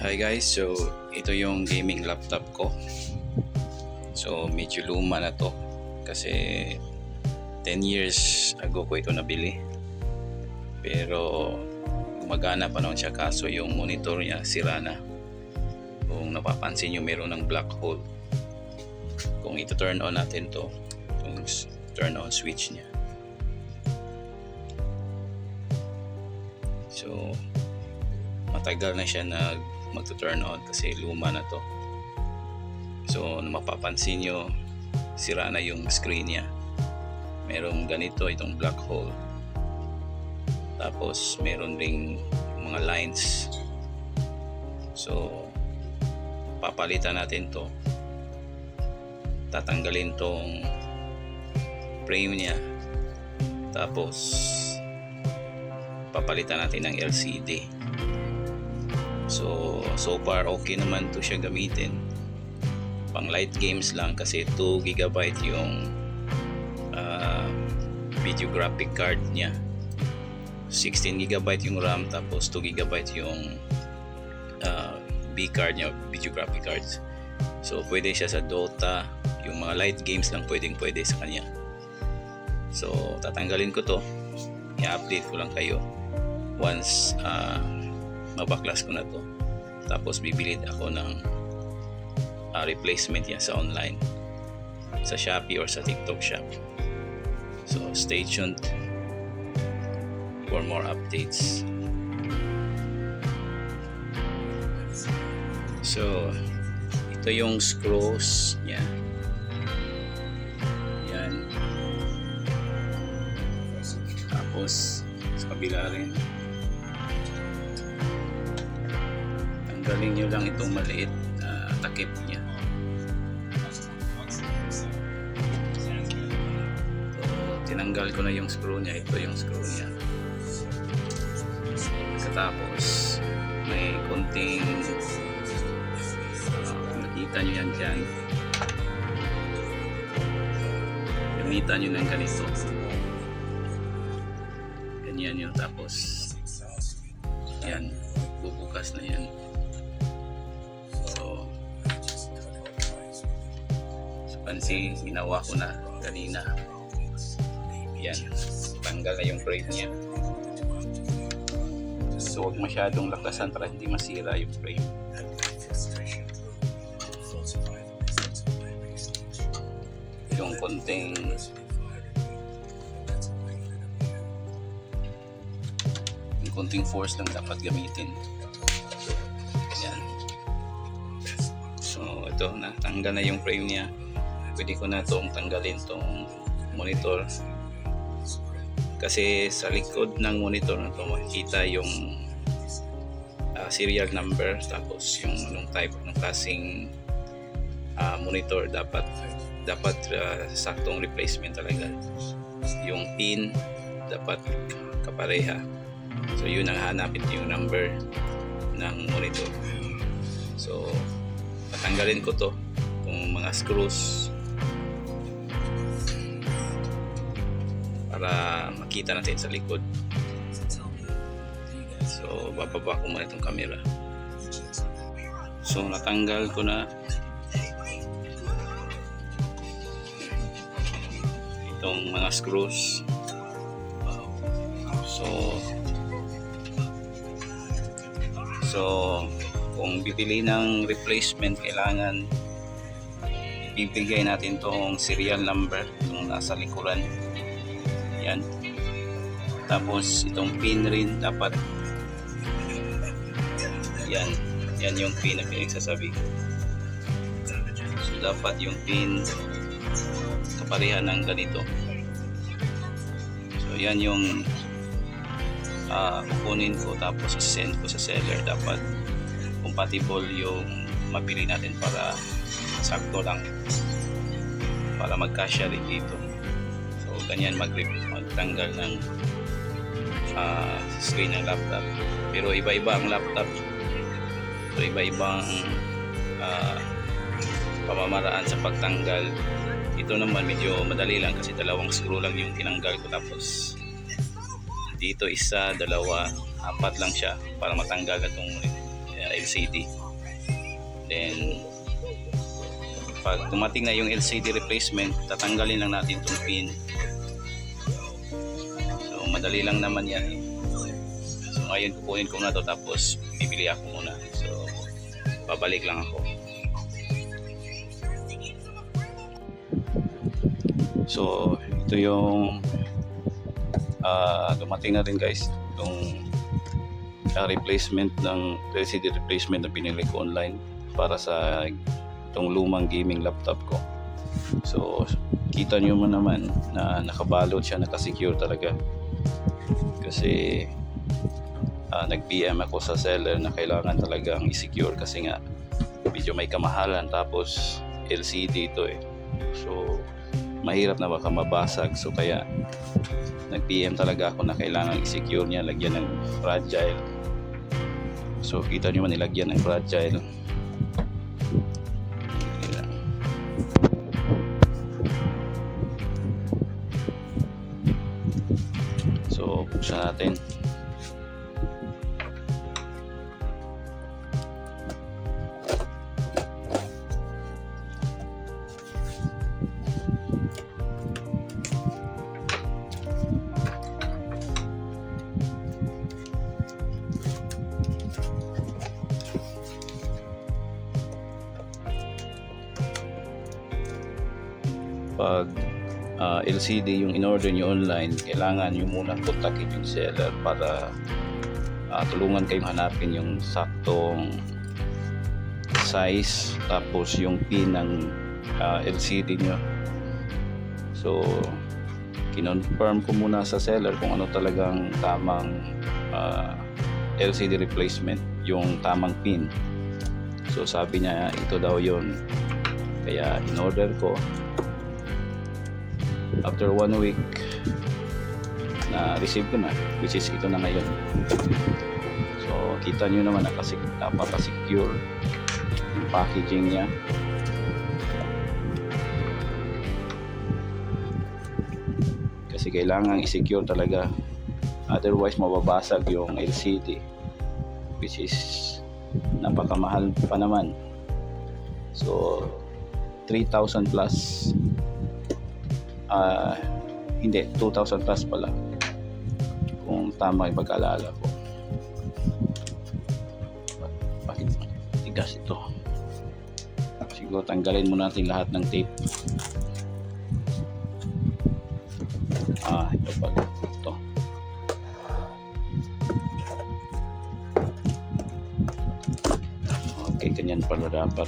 Hi guys, so ito yung gaming laptop ko. So medyo luma na to kasi 10 years ago ko ito nabili. Pero gumagana pa naman siya, kaso yung monitor niya sira na. Kung napapansin nyo, meron ng black hole. Kung ito turn on natin to, yung turn on switch niya. So matagal na siya magto-turn on kasi luma na to. So mapapansin nyo, sira na yung screen niya. Merong ganito itong black hole. Tapos meron ding mga lines. So papalitan natin to. Tatanggalin tong frame niya. Tapos papalitan natin ng LCD. So far okay naman to siya gamitin. Pang light games lang kasi 2 GB yung video graphic card niya. 16 GB yung RAM, tapos 2 GB yung B card niya, video graphic cards. So pwede siya sa Dota, yung mga light games lang pwede sa kanya. So tatanggalin ko to, i-update ko lang kayo once mabaklas ko na to. Tapos bibili ako ng replacement yan sa online, sa Shopee or sa TikTok Shop. So stay tuned for more updates. So ito yung screws niya. Yan. Tapos sa kabila rin, tanggalin nyo lang itong maliit na takip niya. So tinanggal ko na yung screw niya. Ito yung screw niya. Pagkatapos may konting nakita nyo yan dyan, gamitan nyo ng ganito, ganyan yun. Tapos yan, bubukas na yan. Pansin, ginawa ko na kanina. Yan, tanggal na yung frame niya. So huwag masyadong lakasan para hindi masira yung frame. Yung konting force lang dapat gamitin. Yan. So ito, natanggal na yung frame niya. Pwede ko na itong tanggalin itong monitor, kasi sa likod ng monitor na ito makikita yung serial number, tapos yung anong type ng klaseng monitor. Dapat saktong replacement talaga. Yung pin dapat kapareha. So yun ang hanapin, yung number ng monitor. So patanggalin ko to, itong mga screws, para makita natin sa likod. So bababa ko muna itong camera. So natanggal ko na itong mga screws. So kung bibili ng replacement, kailangan ibigay natin tong serial number yung nasa likuran. Yan. Tapos itong pin rin dapat yan yung pin na pinagsasabi ko. So dapat yung pin kapareha ng ganito. So yan yung kukunin ko, tapos send ko sa seller. Dapat compatible yung mapili natin para sakto lang, para magkasya rin dito. So ganyan magtanggal ng screen ng laptop. Pero iba-iba ang laptop, so iba-ibang pamamaraan sa pagtanggal. Ito naman medyo madali lang kasi 2 screw lang yung tinanggal ko, tapos dito 1, 2, 4 lang siya para matanggal itong LCD. Then pag dumating na yung LCD replacement, tatanggalin lang natin itong pin. So madali lang naman yan eh. So ngayon kukunin ko na to, tapos bibili ako muna. So babalik lang ako. So ito yung dumating na rin guys, itong replacement ng LCD replacement na pinili ko online para sa itong lumang gaming laptop ko. So kita nyo mo naman na nakabalot siya, nakasecure talaga, kasi nag-PM ako sa seller na kailangan talagang i-secure kasi nga medyo may kamahalan, tapos LCD ito eh, so mahirap na baka mabasag. So kaya nag-PM talaga ako na kailangan i-secure niya, lagyan ng fragile. So kita nyo man, nilagyan ng fragile. So buksan natin. Pag LCD yung in-order nyo online, kailangan nyo muna kontakin yung seller para tulungan kayong hanapin yung saktong size, tapos yung pin ng LCD nyo. So kinonfirm ko muna sa seller kung ano talagang tamang LCD replacement, yung tamang pin. So sabi niya ito daw yun, kaya in-order ko. After 1 week na receive ko na, which is ito na ngayon. So kita nyo naman napaka-secure yung packaging niya. Kasi kailangan i-secure talaga, otherwise mababasag yung LCD, which is napakamahal pa naman. So 3,000 plus, hindi, 2,000 plus pala kung tama yung pag-alala ko. Bakit tigas ito? Siguro tanggalin muna natin lahat ng tape. Ito pala ito. Okay, ganyan pala dapat.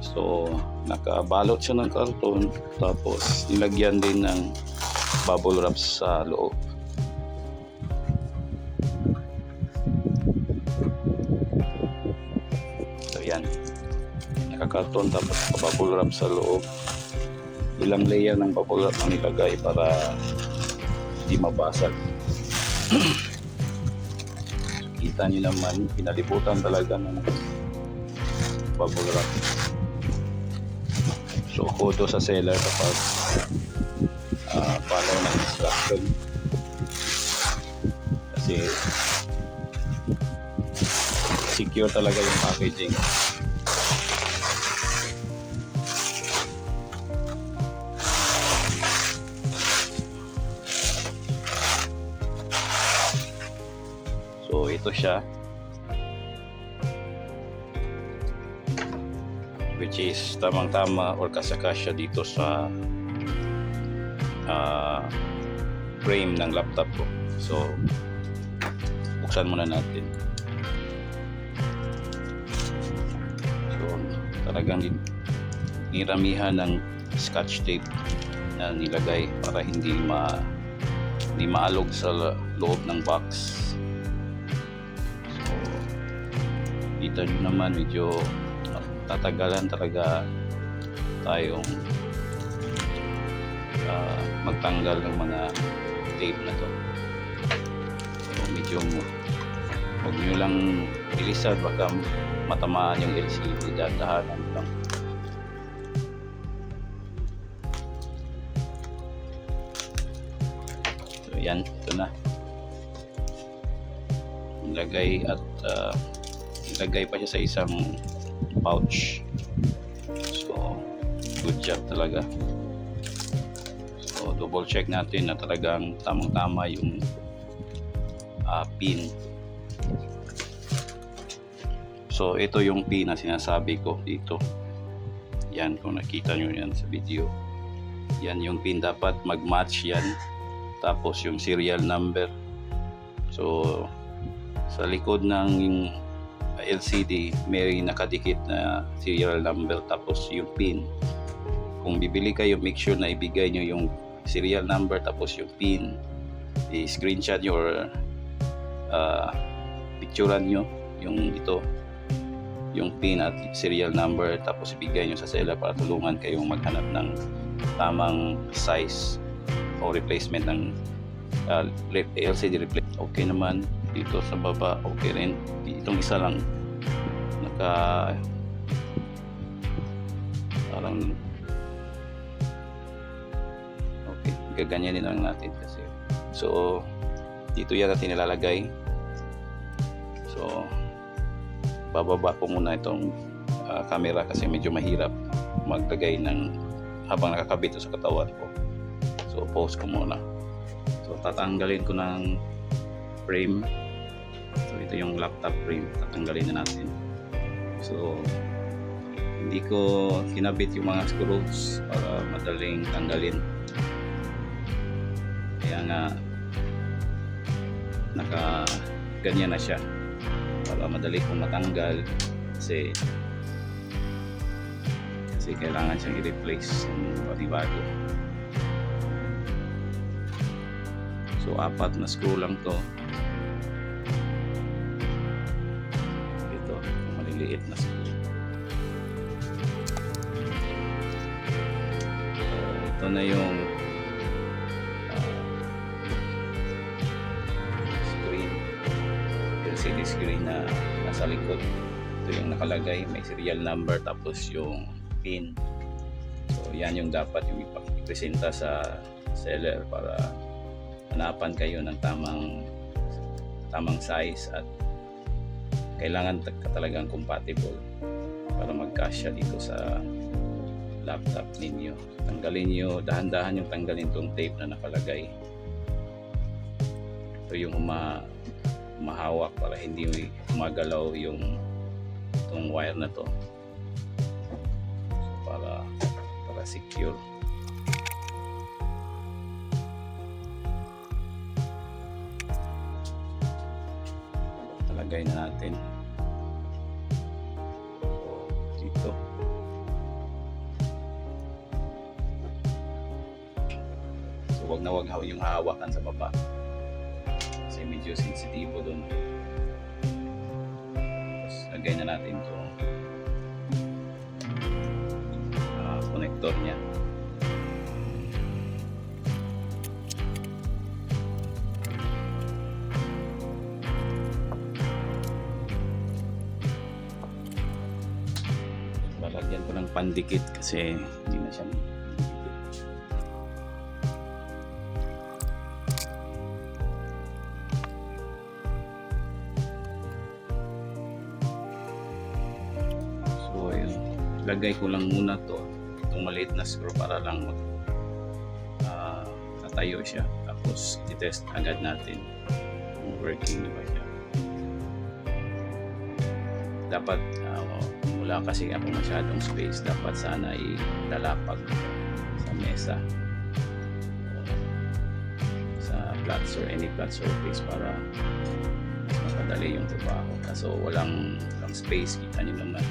So nakabalot siya ng karton, tapos nilagyan din ng bubble wrap sa loob. So yan, nakakarton tapos bubble wrap sa loob. Ilang layer ng bubble wrap ang nilagay para hindi mabasag. Kita niyo naman, pinalibutan talaga ng bubble wrap. So kudo sa seller kapag follow ng instruction, kasi secure talaga yung packaging. So ito siya, which is tamang-tama or kasakasya dito sa frame ng laptop ko. So buksan muna natin. So talagang niramihan ng scotch tape na nilagay para hindi maalog sa loob ng box. So kita nyo naman, medyo tatagalan talaga tayong magtanggal ng mga tape na to. So medyo huwag nyo lang bilisan, baka matamaan yung LCD, dahan-dahanan lang. So yan, ito na. Ilagay at ilagay pa siya sa isang pouch. So good job talaga. So double check natin na talagang tamang-tama yung pin. So ito yung pin na sinasabi ko dito. Yan, kung nakita nyo yan sa video. Yan yung pin, dapat mag-match yan. Tapos yung serial number. So sa likod ng LCD may nakadikit na serial number tapos yung pin. Kung bibili kayo, make sure na ibigay nyo yung serial number tapos yung pin. I-screenshot nyo or picturean nyo yung ito, yung pin at serial number, tapos ibigay nyo sa seller para tulungan kayong maghanap ng tamang size o replacement ng LCD replacement. Okay naman dito sa baba, okay rin. Itong isa lang parang okay, gaganyanin lang natin kasi. So dito yan natin nilalagay. So bababa ko muna itong camera kasi medyo mahirap maglagay ng habang nakakabit sa katawan ko. So pause ko muna. So tatanggalin ko ng frame. So ito yung laptop frame, tatanggalin na natin. So hindi ko kinabit yung mga screws para madaling tanggalin. Kaya nga naka ganyan na siya para madali kong matanggal kasi kailangan siyang i-replace ng bago. So 4 na screw lang to. Ito, maliliit na screw. So ito na yung LCD screen na nasa likod. Ito yung nakalagay, may serial number tapos yung pin. So yan yung dapat yung ipresenta sa seller para hanapan kayo ng tamang size at kailangan talagang compatible para magkasya dito sa laptop ninyo. Tanggalin nyo, dahan-dahan yung tanggalin tong tape na nakalagay. Ito yung mahawak para hindi gumagalaw yung itong wire na to. So para secure. Talagay na natin. So dito. So wag na wag yung hahawakan sa baba. Medyo sensitibo doon. Tapos lagay na natin ito connector nya. Lalagyan ko ng pandikit kasi hindi na siya lagay ko lang muna itong maliit na screw para lang tatayo siya, tapos i-test agad natin kung working na ba siya. Dapat wala kasi ako masyadong space, dapat sana ilalapag sa mesa sa flat or any flat surface para makadali yung trabaho. Kaso walang space, kita nyo naman.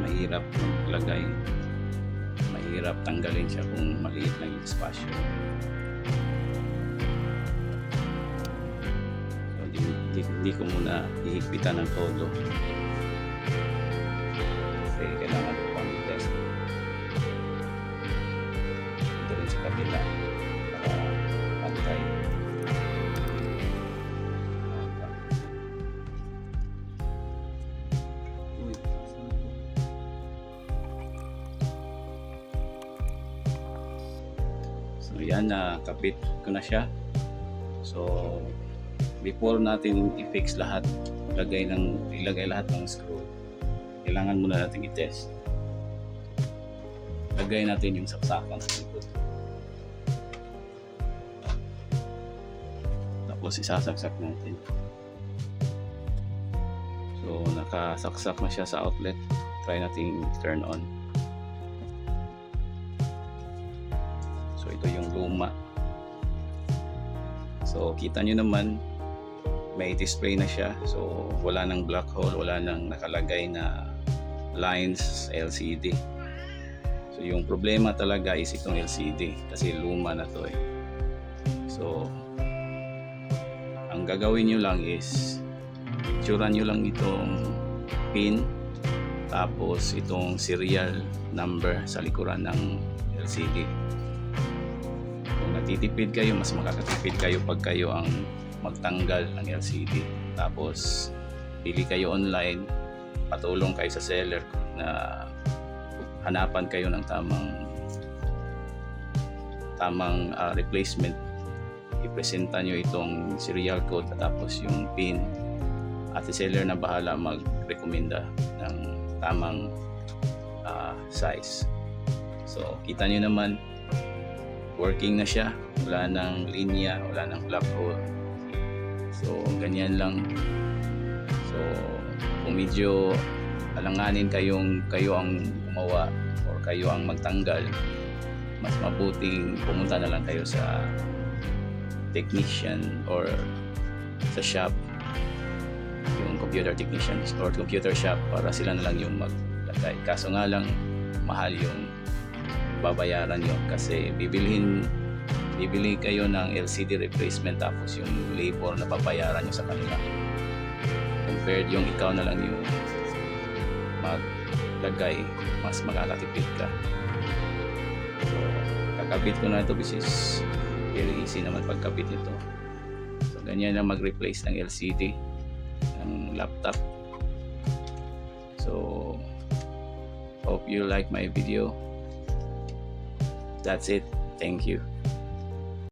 Mahirap maglagay, mahirap tanggalin siya kung maliit lang yung espasyo. So hindi ko muna ihigpitan ng todo kasi kailangan ko pang i-test ito rin sa kabila para pantay. So yan, kapit ko na siya. So before natin i-fix lahat, ilagay lahat ng screw, kailangan muna natin i-test. Lagay natin yung saksakan sa likod. Tapos isasaksak natin. So nakasaksak na siya sa outlet. Try natin turn on. So ito yung luma. So kita nyo naman, may display na siya. So wala nang black hole, wala nang nakalagay na lines sa LCD. So yung problema talaga is itong LCD kasi luma na to eh. So ang gagawin nyo lang is picturean nyo lang itong pin, tapos itong serial number sa likuran ng LCD. Kung natitipid kayo, mas makakatipid kayo pag kayo ang magtanggal ng LCD. Tapos pili kayo online, patulong kayo sa seller na hanapan kayo ng tamang replacement. I-presenta nyo itong serial code at tapos yung pin, at si seller na bahala mag-rekomenda ng tamang size. So kita nyo naman, working na siya, wala nang linya, wala nang black hole. So ganyan lang. So kung medyo alanganin kayo ang gumawa or kayo ang magtanggal, mas mabuting pumunta na lang kayo sa technician or sa shop, yung computer technicians or computer shop, para sila na lang yung maglagay. Kaso nga lang, mahal yung babayaran nyo kasi bibili kayo ng LCD replacement tapos yung labor na babayaran nyo sa kanila, compared yung ikaw na lang yung maglagay, mas makakatipid ka. So kakabit ko na ito, this is very easy naman pagkabit nito. So ganyan lang mag-replace ng LCD ng laptop. So hope you like my video. That's it. Thank you.